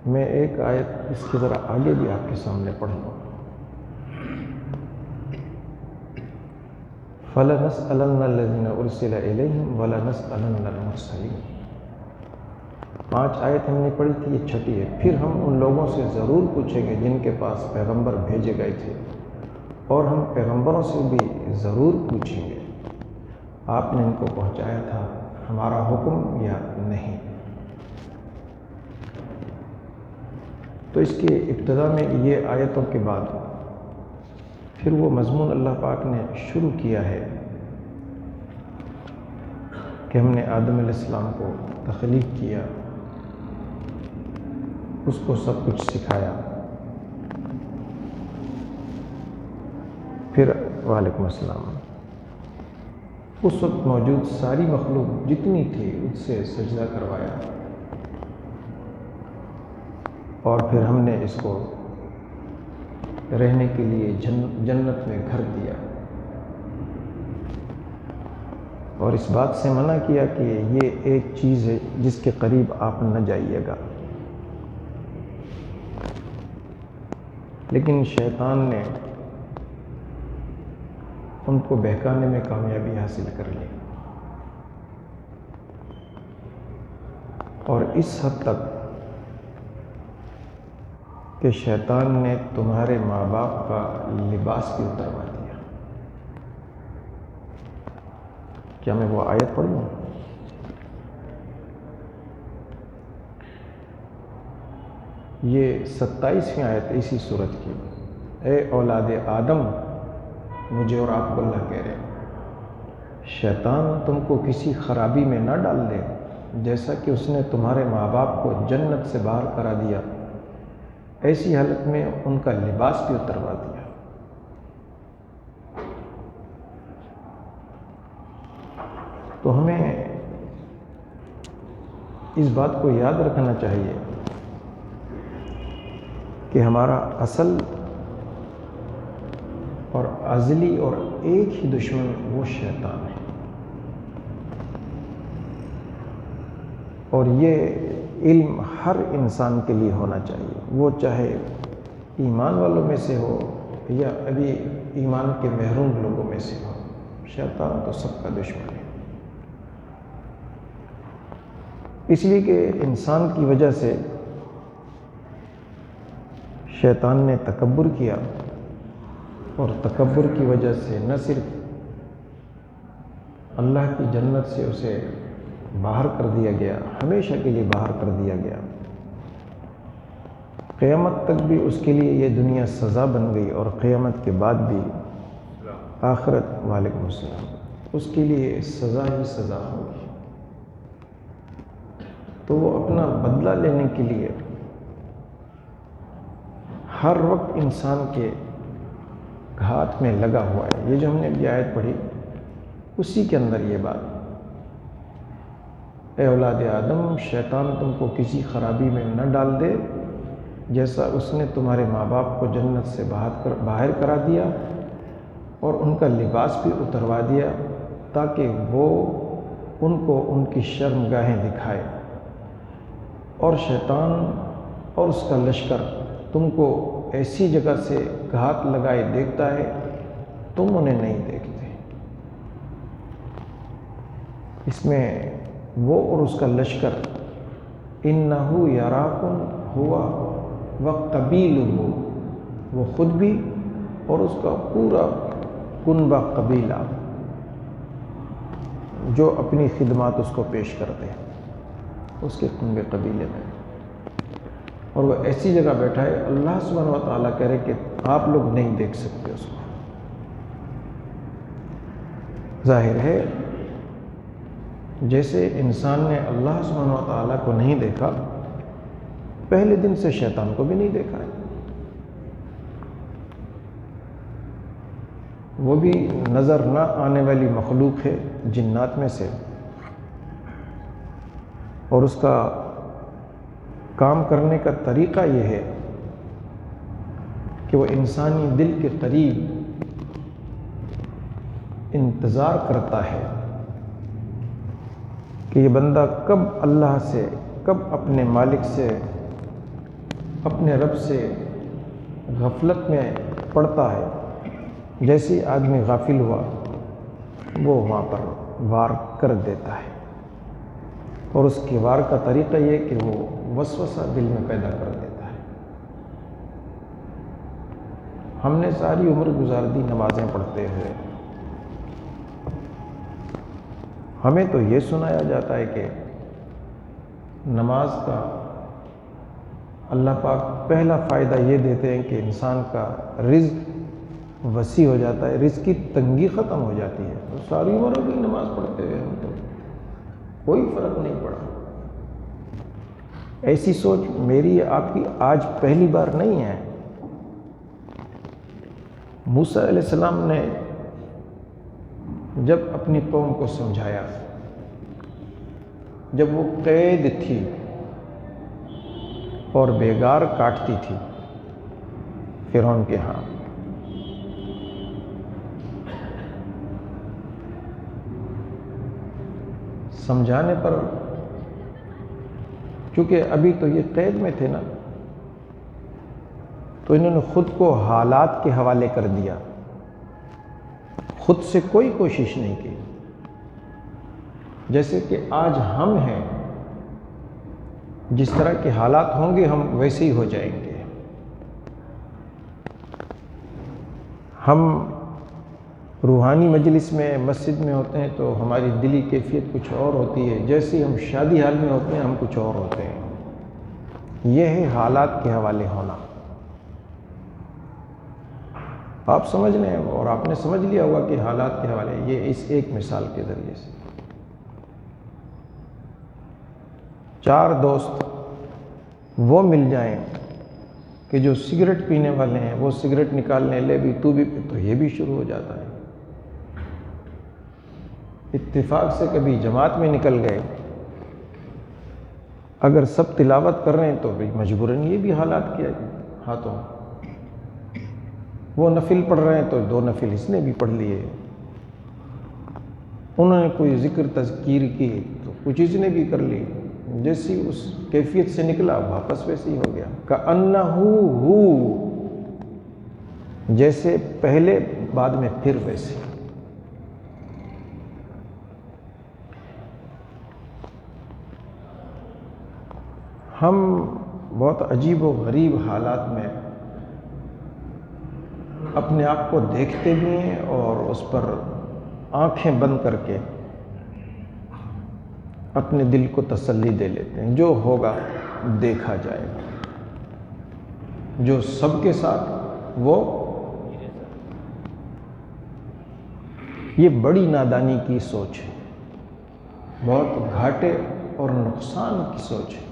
میں ایک آیت اس کی ذرا آگے بھی آپ کے سامنے پڑھ لوں. فَلَنَسْأَلَنَّ الَّذِينَ أُرْسِلَ إِلَيْهِمْ وَلَنَسْأَلَنَّ الْمُرْسَلِينَ. 5 آیت ہم نے پڑھی تھی، یہ 6ٹھی ہے. پھر ہم ان لوگوں سے ضرور پوچھیں گے جن کے پاس پیغمبر بھیجے گئے تھے، اور ہم پیغمبروں سے بھی ضرور پوچھیں گے آپ نے ان کو پہنچایا تھا ہمارا حکم یا نہیں. تو اس کے ابتدا میں یہ آیتوں کے بعد پھر وہ مضمون اللہ پاک نے شروع کیا ہے کہ ہم نے آدم علیہ السلام کو تخلیق کیا، اس کو سب کچھ سکھایا. پھر وعلیکم السلام. اس وقت موجود ساری مخلوق جتنی تھی اس سے سجدہ کروایا، اور پھر ہم نے اس کو رہنے کے لیے جنت میں گھر دیا، اور اس بات سے منع کیا کہ یہ ایک چیز ہے جس کے قریب آپ نہ جائیے گا. لیکن شیطان نے ان کو بہکانے میں کامیابی حاصل کر لی، اور اس حد تک کہ شیطان نے تمہارے ماں باپ کا لباس بھی اتروا دیا. کیا میں وہ آیت پڑھ لوں؟ یہ 27ویں آیت اسی صورت کی. اے اولاد آدم، مجھے اور آپ کو اللہ کہہ رہے ہیں، شیطان تم کو کسی خرابی میں نہ ڈال دے جیسا کہ اس نے تمہارے ماں باپ کو جنت سے باہر کرا دیا، ایسی حالت میں ان کا لباس بھی اتروا دیا. تو ہمیں اس بات کو یاد رکھنا چاہیے کہ ہمارا اصل اور ازلی اور ایک ہی دشمن وہ شیطان ہے، اور یہ علم ہر انسان کے لیے ہونا چاہیے، وہ چاہے ایمان والوں میں سے ہو یا ابھی ایمان کے محروم لوگوں میں سے ہو. شیطان تو سب کا دشمن ہے، اس لیے کہ انسان کی وجہ سے شیطان نے تکبر کیا، اور تکبر کی وجہ سے نہ صرف اللہ کی جنت سے اسے باہر کر دیا گیا، ہمیشہ کے لیے باہر کر دیا گیا، قیامت تک بھی اس کے لیے یہ دنیا سزا بن گئی، اور قیامت کے بعد بھی آخرت، وعلیکم السلام، اس کے لیے سزا ہی سزا ہوگی. تو وہ اپنا بدلہ لینے کے لیے ہر وقت انسان کے ہاتھ میں لگا ہوا ہے. یہ جو ہم نے ابھی آیت پڑھی اسی کے اندر یہ بات، اے اولاد آدم، شیطان تم کو کسی خرابی میں نہ ڈال دے جیسا اس نے تمہارے ماں باپ کو جنت سے باہر کرا دیا، اور ان کا لباس بھی اتروا دیا، تاکہ وہ ان کو ان کی شرمگاہیں دکھائے. اور شیطان اور اس کا لشکر تم کو ایسی جگہ سے گھات لگائے دیکھتا ہے، تم انہیں نہیں دیکھتے. اس میں وہ اور اس کا لشکر، اِنَّهُ يَرَاكُمْ هُوَ وَقَبِيلُهُ، وہ خود بھی اور اس کا پورا کنبہ قبیلہ جو اپنی خدمات اس کو پیش کرتے ہیں اس کے کنبے قبیلے میں، اور وہ ایسی جگہ بیٹھا ہے اللہ سبحانہ و تعالیٰ کہہ رہے کہ آپ لوگ نہیں دیکھ سکتے اس کو. ظاہر ہے جیسے انسان نے اللہ سبحانہ و تعالیٰ کو نہیں دیکھا، پہلے دن سے شیطان کو بھی نہیں دیکھا ہے. وہ بھی نظر نہ آنے والی مخلوق ہے جنات میں سے، اور اس کا کام کرنے کا طریقہ یہ ہے کہ وہ انسانی دل کے قریب انتظار کرتا ہے کہ یہ بندہ کب اللہ سے، کب اپنے مالک سے اپنے رب سے غفلت میں پڑتا ہے، جیسے آدمی غافل ہوا وہ وہاں پر وار کر دیتا ہے، اور اس کے وار کا طریقہ یہ کہ وہ وسوسہ دل میں پیدا کر دیتا ہے۔ ہم نے ساری عمر گزار دی نمازیں پڑھتے ہوئے، ہمیں تو یہ سنایا جاتا ہے کہ نماز کا اللہ پاک پہلا فائدہ یہ دیتے ہیں کہ انسان کا رزق وسیع ہو جاتا ہے، رزق کی تنگی ختم ہو جاتی ہے۔ تو ساری عمر بھی نماز پڑھتے ہوئے ہم تو کوئی فرق نہیں پڑا۔ ایسی سوچ میری آپ کی آج پہلی بار نہیں ہے۔ موسیٰ علیہ السلام نے جب اپنی قوم کو سمجھایا، جب وہ قید تھی اور بیگار کاٹتی تھی فرعون کے ہاں، سمجھانے پر، چونکہ ابھی تو یہ قید میں تھے نا، تو انہوں نے خود کو حالات کے حوالے کر دیا، خود سے کوئی کوشش نہیں کی۔ جیسے کہ آج ہم ہیں، جس طرح کے حالات ہوں گے ہم ویسے ہی ہو جائیں گے۔ ہم روحانی مجلس میں، مسجد میں ہوتے ہیں تو ہماری دلی کیفیت کچھ اور ہوتی ہے، جیسے ہم شادی حال میں ہوتے ہیں ہم کچھ اور ہوتے ہیں۔ یہ ہے حالات کے حوالے ہونا۔ آپ سمجھ لیں، اور آپ نے سمجھ لیا ہوگا کہ حالات کے حوالے، یہ اس ایک مثال کے ذریعے سے۔ 4 دوست وہ مل جائیں کہ جو سگریٹ پینے والے ہیں، وہ سگریٹ نکالنے لے بھی تو بھی، تو یہ بھی شروع ہو جاتا ہے۔ اتفاق سے کبھی جماعت میں نکل گئے، اگر سب تلاوت کر رہے ہیں تو مجبوراً یہ بھی حالات کے ہاتھوں، وہ نفل پڑھ رہے ہیں تو 2 نفل اس نے بھی پڑھ لیے، انہوں نے کوئی ذکر تذکیر کی تو کچھ اس نے بھی کر لی، جیسی اس کیفیت سے نکلا واپس ویسے ہی ہو گیا۔ کأنہ ہو، جیسے پہلے بعد میں پھر ویسے۔ ہم بہت عجیب و غریب حالات میں اپنے آپ کو دیکھتے بھی ہیں اور اس پر آنکھیں بند کر کے اپنے دل کو تسلی دے لیتے ہیں، جو ہوگا دیکھا جائے گا، جو سب کے ساتھ وہ۔ یہ بڑی نادانی کی سوچ ہے، بہت گھاٹے اور نقصان کی سوچ ہے۔